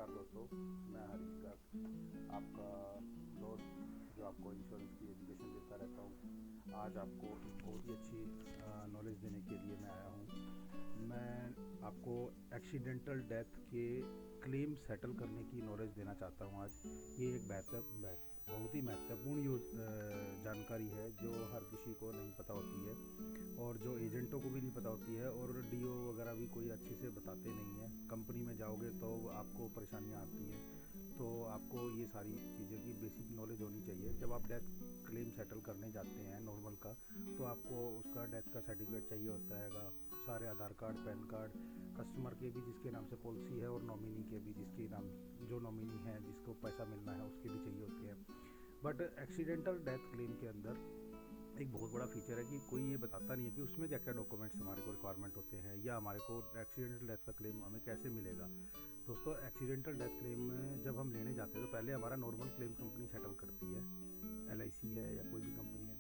नमस्कार दोस्तों, मैं हरीश गर्ग, आपका दोस्त जो आपको इंश्योरेंस की एजुकेशन देता रहता हूँ। आज आपको एक बहुत ही अच्छी नॉलेज देने के लिए मैं आया हूँ। मैं आपको एक्सीडेंटल डेथ के क्लेम सेटल करने की नॉलेज देना चाहता हूँ। आज ये एक बहुत ही महत्वपूर्ण जानकारी है जो हर किसी को नहीं पता होती है और जो एजेंटों को भी नहीं पता होती है, और डीओ वगैरह भी कोई अच्छे से बताते नहीं हैं। कंपनी में जाओगे तो आपको परेशानियां आती हैं, तो आपको ये सारी चीज़ों की बेसिक नॉलेज होनी चाहिए। जब आप डेथ क्लेम सेटल करने जाते हैं नॉर्मल का, तो आपको उसका डेथ का सर्टिफिकेट चाहिए होता है, सारे आधार कार्ड, पैन कार्ड, कस्टमर के भी जिसके नाम से पॉलिसी है और नॉमिनी के भी जिसके नाम, जो नॉमिनी है जिसको पैसा मिलना है उसके भी चाहिए होते हैं। बट एक्सीडेंटल डेथ क्लेम के अंदर एक बहुत बड़ा फीचर है कि कोई ये बताता नहीं है कि उसमें क्या क्या डॉक्यूमेंट्स हमारे को रिक्वायरमेंट होते हैं, या हमारे को एक्सीडेंटल डेथ का क्लेम हमें कैसे मिलेगा। दोस्तों, एक्सीडेंटल डेथ क्लेम जब हम लेने जाते हैं तो पहले हमारा नॉर्मल क्लेम कंपनी सेटल करती है, एलआईसी है या कोई भी कंपनी है।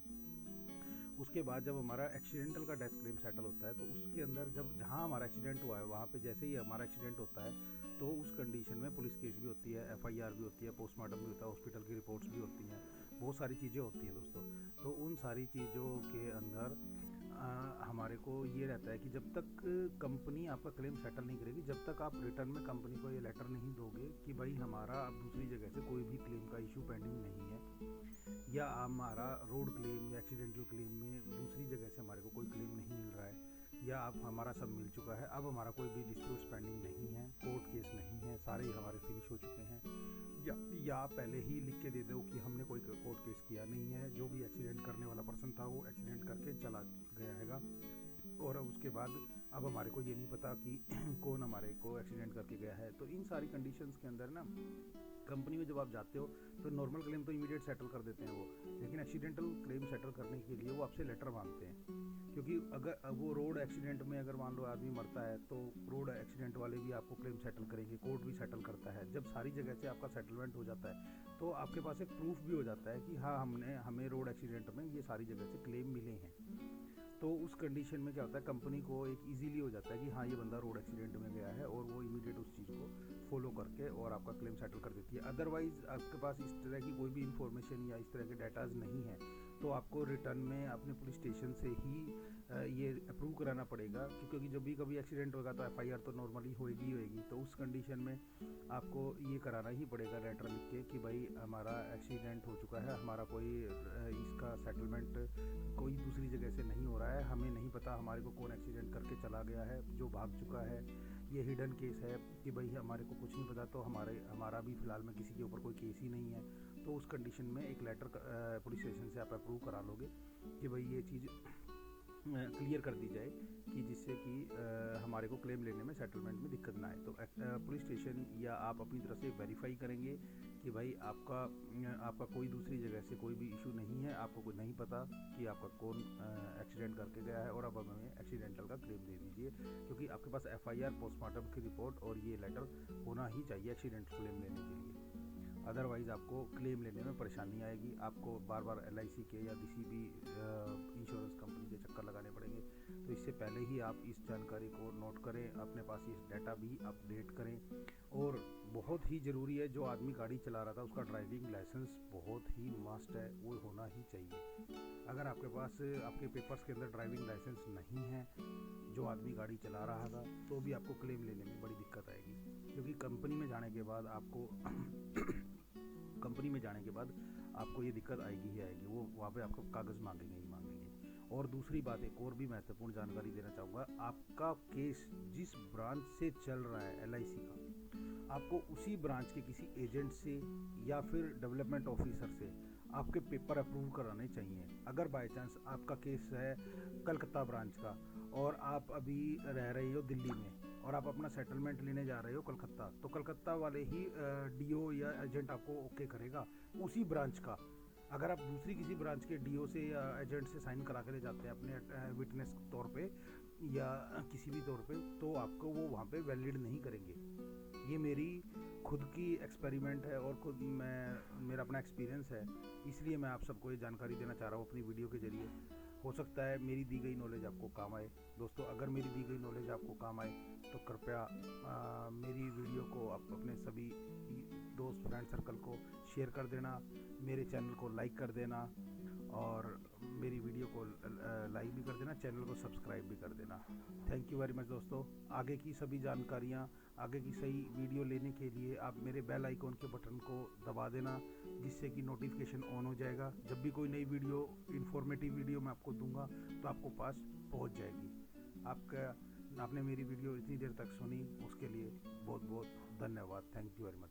उसके बाद जब हमारा एक्सीडेंटल का डेथ क्लेम सेटल होता है तो उसके अंदर जब जहाँ हमारा एक्सीडेंट हुआ है वहाँ पे जैसे ही हमारा एक्सीडेंट होता है तो उस कंडीशन में पुलिस केस भी होती है, एफआईआर भी होती है, पोस्टमार्टम भी होता है, हॉस्पिटल की रिपोर्ट्स भी होती हैं, बहुत सारी चीज़ें होती हैं दोस्तों। तो उन सारी चीज़ों के अंदर हमारे को ये रहता है कि जब तक कंपनी आपका क्लेम सेटल नहीं करेगी, जब तक आप रिटर्न में कंपनी को ये लेटर नहीं दोगे कि भाई हमारा अब दूसरी जगह से कोई भी क्लेम का इशू पेंडिंग नहीं है, या हमारा रोड क्लेम या एक्सीडेंटल क्लेम में दूसरी जगह से हमारे को कोई क्लेम नहीं मिल रहा है, या अब हमारा सब मिल चुका है, अब हमारा कोई भी डिस्प्यूट पेंडिंग नहीं है, कोर्ट केस नहीं है, सारे हमारे फिनिश हो चुके हैं, या पहले ही लिख के दे दो कि हमने कोई कोर्ट केस किया नहीं है, जो भी एक्सीडेंट करने वाला पर्सन था वो एक्सीडेंट करके चला गया हैगा, और उसके बाद अब हमारे को ये नहीं पता कि कौन हमारे को एक्सीडेंट करके गया है। तो इन सारी कंडीशंस के अंदर ना कंपनी में जब आप जाते हो तो नॉर्मल क्लेम तो इमीडिएट सेटल कर देते हैं वो, लेकिन एक्सीडेंटल क्लेम सेटल करने के लिए वो आपसे लेटर मांगते हैं। क्योंकि अगर वो रोड एक्सीडेंट में अगर मान लो आदमी मरता है तो रोड एक्सीडेंट वाले भी आपको क्लेम सेटल करेंगे, कोर्ट भी सेटल करता है। जब सारी जगह से आपका सेटलमेंट हो जाता है तो आपके पास एक प्रूफ भी हो जाता है कि हाँ हमें रोड एक्सीडेंट में ये सारी जगह से क्लेम मिले हैं। तो उस कंडीशन में क्या होता है, कंपनी को एक इजीली हो जाता है कि हाँ ये बंदा रोड एक्सीडेंट में गया है, और वो इमीडिएट उस चीज़ को फॉलो करके और आपका क्लेम सेटल कर देती है। अदरवाइज़ आपके पास इस तरह की कोई भी इन्फॉर्मेशन या इस तरह के डाटाज नहीं है तो आपको रिटर्न में अपने पुलिस स्टेशन से ही ये अप्रूव कराना पड़ेगा, क्योंकि जब भी कभी एक्सीडेंट होगा तो एफआईआर तो नॉर्मली होएगी ही होएगी। तो उस कंडीशन में आपको ये कराना ही पड़ेगा लेटर लिख के कि भाई हमारा एक्सीडेंट हो चुका है, हमारा कोई इसका सेटलमेंट कोई दूसरी जगह से नहीं हो रहा है, हमें नहीं पता हमारे को कौन एक्सीडेंट करके चला गया है, जो भाग चुका है, ये हिडन केस है कि भाई हमारे को कुछ नहीं पता, तो हमारा भी फ़िलहाल में किसी के ऊपर कोई केस ही नहीं है। तो उस कंडीशन में एक लेटर पुलिस स्टेशन से आप अप्रूव करा लोगे कि भाई ये चीज़ क्लियर कर दी जाए कि जिससे कि हमारे को क्लेम लेने में, सेटलमेंट में दिक्कत ना आए। तो पुलिस स्टेशन या आप अपनी तरफ से वेरीफाई करेंगे कि भाई आपका कोई दूसरी जगह से कोई भी इशू नहीं है, आपको कुछ नहीं पता कि आपका कौन एक्सीडेंट करके गया है, और अब हमें एक्सीडेंटल का क्लेम दे दीजिए। क्योंकि आपके पास एफआईआर, पोस्टमार्टम की रिपोर्ट और ये लेटर होना ही चाहिए एक्सीडेंट क्लेम लेने के लिए। अदरवाइज़ आपको क्लेम लेने में परेशानी आएगी, आपको बार बार एलआईसी के या किसी भी इंश्योरेंस कंपनी के चक्कर लगाने पड़ेंगे। तो इससे पहले ही आप इस जानकारी को नोट करें, अपने पास ये डाटा भी अपडेट करें। और बहुत ही ज़रूरी है, जो आदमी गाड़ी चला रहा था उसका ड्राइविंग लाइसेंस बहुत ही मस्ट है, वो होना ही चाहिए। अगर आपके पास आपके पेपर्स के अंदर ड्राइविंग लाइसेंस नहीं है, जो आदमी गाड़ी चला रहा था, तो भी आपको क्लेम लेने में बड़ी दिक्कत आएगी। क्योंकि कंपनी में जाने के बाद कंपनी में जाने के बाद आपको ये दिक्कत आएगी ही आएगी, वो वहाँ पे आपको कागज़ मांगेंगे ही मांगेंगे। और दूसरी बात, एक और भी महत्वपूर्ण जानकारी देना चाहूँगा, आपका केस जिस ब्रांच से चल रहा है एलआईसी का, आपको उसी ब्रांच के किसी एजेंट से या फिर डेवलपमेंट ऑफिसर से आपके पेपर अप्रूव कराने चाहिए। अगर बाय चांस आपका केस है कलकत्ता ब्रांच का और आप अभी रह रहे हो दिल्ली में और आप अपना सेटलमेंट लेने जा रहे हो कलकत्ता, तो कलकत्ता वाले ही डीओ या एजेंट आपको ओके करेगा उसी ब्रांच का। अगर आप दूसरी किसी ब्रांच के डीओ से या एजेंट से साइन करा के ले जाते हैं अपने विटनेस तौर पे या किसी भी तौर पे, तो आपको वो वहाँ पे वैलिड नहीं करेंगे। ये मेरी खुद की एक्सपेरिमेंट है और मेरा अपना एक्सपीरियंस है, इसलिए मैं आप सबको ये जानकारी देना चाह रहा हूँ अपनी वीडियो के ज़रिए। हो सकता है मेरी दी गई नॉलेज आपको काम आए। दोस्तों, अगर मेरी दी गई नॉलेज आपको काम आए तो कृपया मेरी वीडियो को आप अपने सभी दोस्त फ्रेंड सर्कल को शेयर कर देना, मेरे चैनल को लाइक कर देना और मेरी वीडियो को लाइक भी कर देना, चैनल को सब्सक्राइब भी कर देना। थैंक यू वेरी मच दोस्तों। आगे की सभी जानकारियाँ, आगे की सही वीडियो लेने के लिए आप मेरे बेल आइकॉन के बटन को दबा देना, जिससे कि नोटिफिकेशन ऑन हो जाएगा। जब भी कोई नई वीडियो, इन्फॉर्मेटिव वीडियो मैं आपको दूंगा तो आपको पास पहुंच जाएगी। आपने मेरी वीडियो इतनी देर तक सुनी, उसके लिए बहुत बहुत धन्यवाद। Thank you very much.